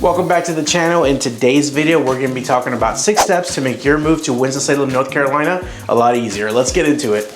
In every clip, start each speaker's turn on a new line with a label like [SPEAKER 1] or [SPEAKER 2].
[SPEAKER 1] Welcome back to the channel. In today's video, we're going to be talking about 6 steps to make your move to Winston Salem, North Carolina a lot easier. Let's get into it.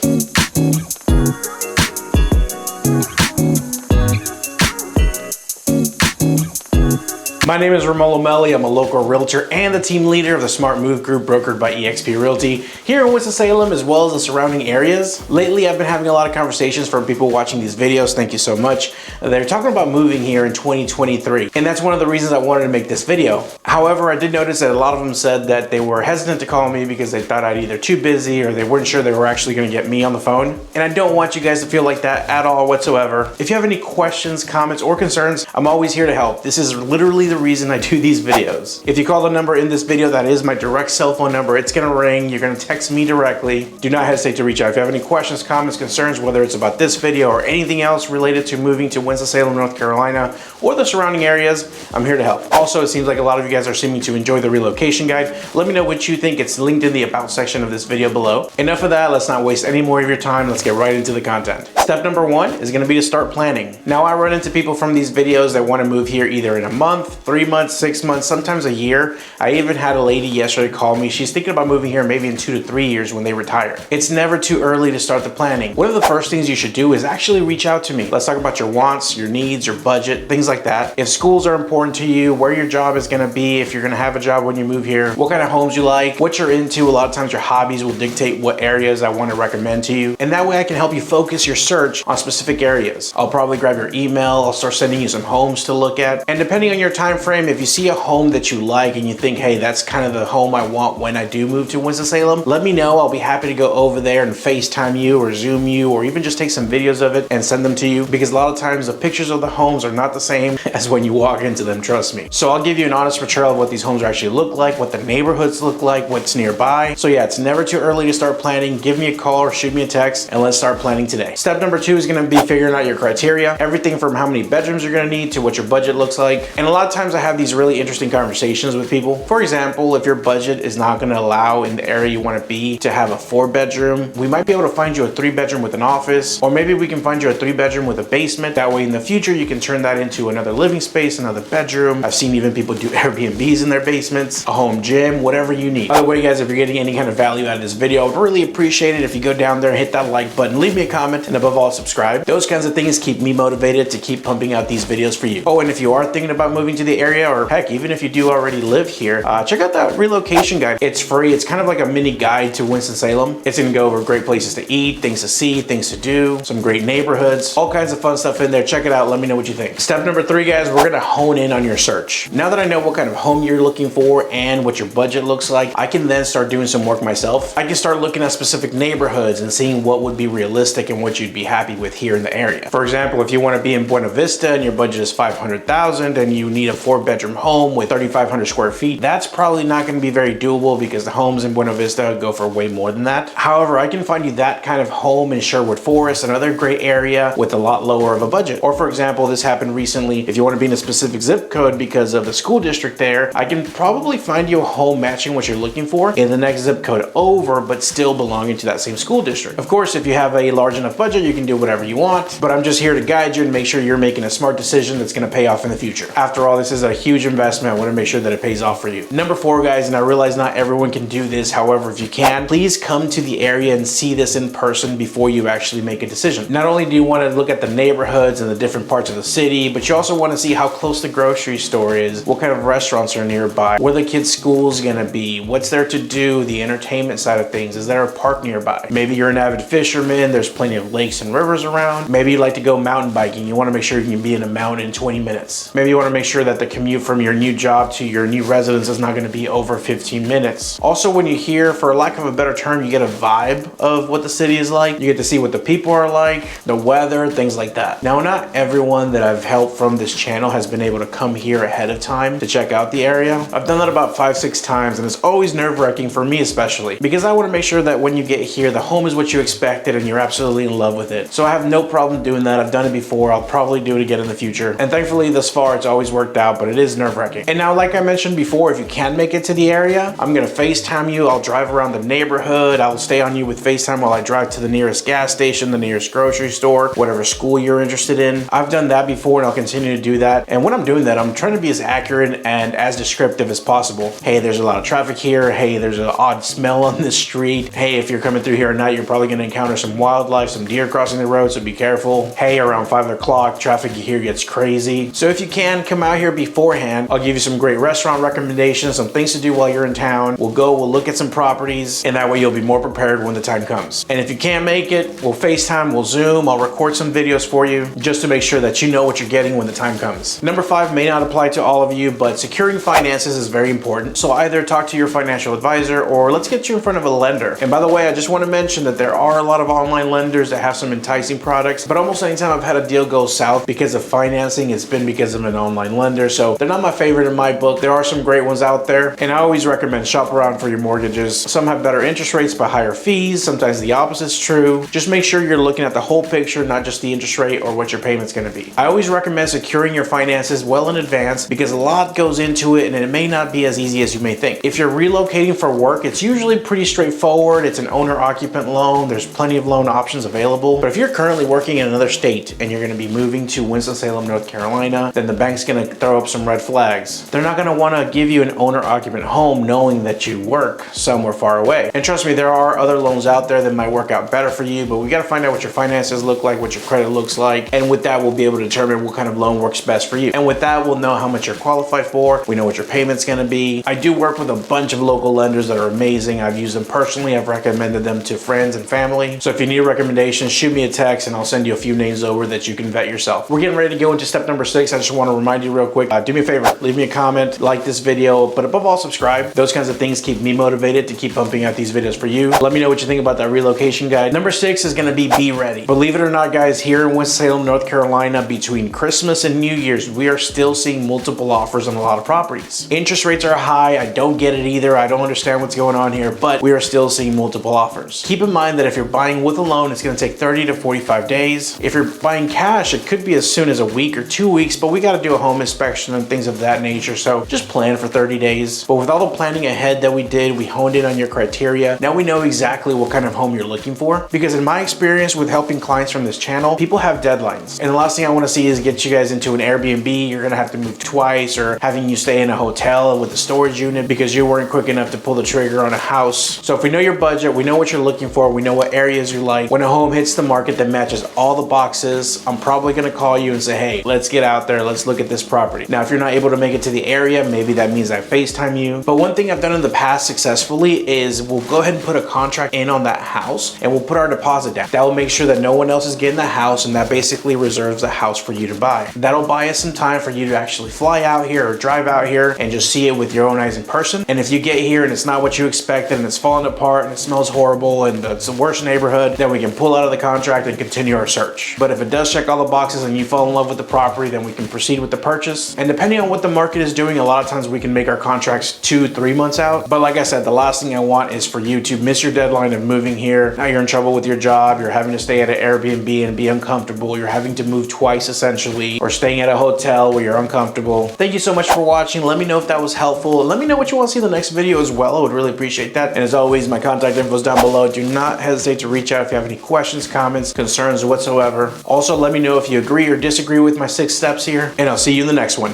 [SPEAKER 1] My name is Ramon Lomeli. I'm a local realtor and the team leader of the Smart Move Group brokered by eXp Realty here in Winston-Salem as well as the surrounding areas. Lately, I've been having a lot of conversations from people watching these videos. Thank you so much. They're talking about moving here in 2023, and that's one of the reasons I wanted to make this video. However, I did notice that a lot of them said that they were hesitant to call me because they thought I'd either too busy or they weren't sure they were actually going to get me on the phone. And I don't want you guys to feel like that at all whatsoever. If you have any questions, comments, or concerns, I'm always here to help. This is literally the reason I do these videos. If you call the number in this video, that is my direct cell phone number. It's gonna ring. You're gonna text me directly. Do not hesitate to reach out. If you have any questions, comments, concerns, whether it's about this video or anything else related to moving to Winston-Salem, North Carolina, or the surrounding areas, I'm here to help. Also, it seems like a lot of you guys are seeming to enjoy the relocation guide. Let me know what you think. It's linked in the about section of this video below. Enough of that. Let's not waste any more of your time. Let's get right into the content. Step number 1 is gonna be to start planning. Now, I run into people from these videos that wanna move here either in a month, 3 months, 6 months, sometimes a year. I even had a lady yesterday call me. She's thinking about moving here maybe in 2 to 3 years when they retire. It's never too early to start the planning. One of the first things you should do is actually reach out to me. Let's talk about your wants, your needs, your budget, things like that. If schools are important to you, where your job is gonna be, if you're gonna have a job when you move here, what kind of homes you like, what you're into. A lot of times your hobbies will dictate what areas I wanna recommend to you. And that way I can help you focus your search on specific areas. I'll probably grab your email, I'll start sending you some homes to look at. And depending on your time frame, if you see a home that you like and you think, hey, that's kind of the home I want when I do move to Winston-Salem, let me know. I'll be happy to go over there and FaceTime you or Zoom you or even just take some videos of it and send them to you, because a lot of times the pictures of the homes are not the same as when you walk into them, trust me. So I'll give you an honest portrayal of what these homes actually look like, what the neighborhoods look like, what's nearby. So yeah, it's never too early to start planning. Give me a call or shoot me a text and let's start planning today. Step number 2 is gonna be figuring out your criteria. Everything from how many bedrooms you're gonna need to what your budget looks like. And a lot of times I have these really interesting conversations with people. For example, if your budget is not going to allow in the area you want to be to have a 4-bedroom, we might be able to find you a 3-bedroom with an office, or maybe we can find you a 3-bedroom with a basement. That way in the future you can turn that into another living space, another bedroom. I've seen even people do Airbnbs in their basements, a home gym, whatever you need. By the way, guys, if you're getting any kind of value out of this video, I would really appreciate it if you go down there and hit that like button, leave me a comment, and above all, subscribe. Those kinds of things keep me motivated to keep pumping out these videos for you. Oh, and if you are thinking about moving to the area, or heck, even if you do already live here, check out that relocation guide. It's free. It's kind of like a mini guide to Winston-Salem. It's gonna go over great places to eat, things to see, things to do, some great neighborhoods, all kinds of fun stuff in there. Check it out. Let me know what you think. Step number 3, guys, we're gonna hone in on your search. Now that I know what kind of home you're looking for and what your budget looks like, I can then start doing some work myself. I can start looking at specific neighborhoods and seeing what would be realistic and what you'd be happy with here in the area. For example, if you want to be in Buena Vista and your budget is $500,000 and you need a 4-bedroom home with 3,500 square feet, that's probably not going to be very doable because the homes in Buena Vista go for way more than that. However, I can find you that kind of home in Sherwood Forest, another great area with a lot lower of a budget. Or for example, this happened recently. If you want to be in a specific zip code because of the school district there, I can probably find you a home matching what you're looking for in the next zip code over, but still belonging to that same school district. Of course, if you have a large enough budget, you can do whatever you want, but I'm just here to guide you and make sure you're making a smart decision that's going to pay off in the future. After all, this is a huge investment. I want to make sure that it pays off for you. Number 4, guys, and I realize not everyone can do this. However, if you can, please come to the area and see this in person before you actually make a decision. Not only do you want to look at the neighborhoods and the different parts of the city, but you also want to see how close the grocery store is, what kind of restaurants are nearby, where the kids' school is going to be, what's there to do, the entertainment side of things. Is there a park nearby? Maybe you're an avid fisherman. There's plenty of lakes and rivers around. Maybe you like to go mountain biking. You want to make sure you can be in a mountain in 20 minutes. Maybe you want to make sure that the commute from your new job to your new residence is not going to be over 15 minutes. Also, when you hear, for lack of a better term, you get a vibe of what the city is like. You get to see what the people are like, the weather, things like that. Now, not everyone that I've helped from this channel has been able to come here ahead of time to check out the area. I've done that about 5-6 times, and it's always nerve-wracking for me especially, because I want to make sure that when you get here, the home is what you expected and you're absolutely in love with with it. So I have no problem doing that. I've done it before. I'll probably do it again in the future. And thankfully thus far it's always worked out, but it is nerve-wracking. And now, like I mentioned before, if you can make it to the area, I'm gonna FaceTime you. I'll drive around the neighborhood. I'll stay on you with FaceTime while I drive to the nearest gas station, the nearest grocery store, whatever school you're interested in. I've done that before and I'll continue to do that. And when I'm doing that, I'm trying to be as accurate and as descriptive as possible. Hey, there's a lot of traffic here. Hey, there's an odd smell on this street. Hey, if you're coming through here at night, you're probably gonna encounter some wildlife, some deer crossing the road, so be careful. Hey, around 5 o'clock, traffic here gets crazy. So if you can, come out here beforehand. I'll give you some great restaurant recommendations, some things to do while you're in town. We'll look at some properties, and that way you'll be more prepared when the time comes. And if you can't make it, we'll FaceTime, we'll Zoom, I'll record some videos for you just to make sure that you know what you're getting when the time comes. Number 5 may not apply to all of you, but securing finances is very important. So either talk to your financial advisor or let's get you in front of a lender. And by the way, I just want to mention that there are a lot of online lenders that have some enticing products, but almost anytime I've had a deal go south because of financing, it's been because of an online lender. So they're not my favorite in my book. There are some great ones out there, and I always recommend shop around for your mortgages. Some have better interest rates but higher fees. Sometimes the opposite's true. Just make sure you're looking at the whole picture, not just the interest rate or what your payment's going to be. I always recommend securing your finances well in advance because a lot goes into it and it may not be as easy as you may think. If you're relocating for work, it's usually pretty straightforward. It's an owner-occupant loan. There's plenty of loan options available. But if you're currently working in another state and you're going to be moving to Winston-Salem, North Carolina, then the bank's going to throw up some red flags. They're not going to want to give you an owner-occupant home knowing that you work somewhere far away. And trust me, there are other loans out there that might work out better for you, but we got to find out what your finances look like, what your credit looks like, and with that we'll be able to determine what kind of loan works best for you. And with that we'll know how much you're qualified for. We know what your payment's going to be. I do work with a bunch of local lenders that are amazing. I've used them personally. I've recommended them to friends and family. So if you need recommendations, shoot me a text and I'll send you a few names over that you can vet yourself. We're getting ready to go into step number 6. I just want to remind you real quick, do me a favor, leave me a comment, like this video, but above all, subscribe. Those kinds of things keep me motivated to keep pumping out these videos for you. Let me know what you think about that relocation guide. Number 6 is going to be ready. Believe it or not, guys, here in Winston-Salem, North Carolina, between Christmas and New Year's, we are still seeing multiple offers on a lot of properties. Interest rates are high. I don't get it either. I don't understand what's going on here, but we are still seeing multiple offers. Keep in mind that if you're buying with a loan, it's going to take 30 to 45 days. If you're buying cash, it could be as soon as a week or 2 weeks, but we got to do a home inspection and things of that nature. So just plan for 30 days. But with all the planning ahead that we did, we honed in on your criteria. Now we know exactly what kind of home you're looking for, because in my experience with helping clients from this channel, people have deadlines. And the last thing I want to see is get you guys into an Airbnb. You're going to have to move twice, or having you stay in a hotel with a storage unit because you weren't quick enough to pull the trigger on a house. So if we know your budget, we know what you're looking for, we know what areas you like. When a home hits the market that matches all the boxes, I'm probably going to call you and say, hey, let's get out there. Let's look at this property. Now, if you're not able to make it to the area, maybe that means I FaceTime you. But one thing I've done in the past successfully is we'll go ahead and put a contract in on that house and we'll put our deposit down. That will make sure that no one else is getting the house, and that basically reserves the house for you to buy. That'll buy us some time for you to actually fly out here or drive out here and just see it with your own eyes in person. And if you get here and it's not what you expected and it's falling apart and it smells horrible and it's the worst neighborhood, then we can pull out of the contract and continue our search. But if it does check all the boxes and you fall in love with the property, then we can proceed with the purchase. And depending on what the market is doing, a lot of times we can make our contracts 2-3 months out. But like I said, the last thing I want is for you to miss your deadline of moving here. Now you're in trouble with your job, you're having to stay at an Airbnb and be uncomfortable, you're having to move twice essentially, or staying at a hotel where you're uncomfortable. Thank you so much for watching. Let me know if that was helpful. Let me know what you want to see in the next video as well. I would really appreciate that. And as always, my contact info is down below. Do not hesitate to reach out if you have any questions, comments, concerns whatsoever. Also, let me know if you agree or disagree with my 6 steps here, and I'll see you in the next one.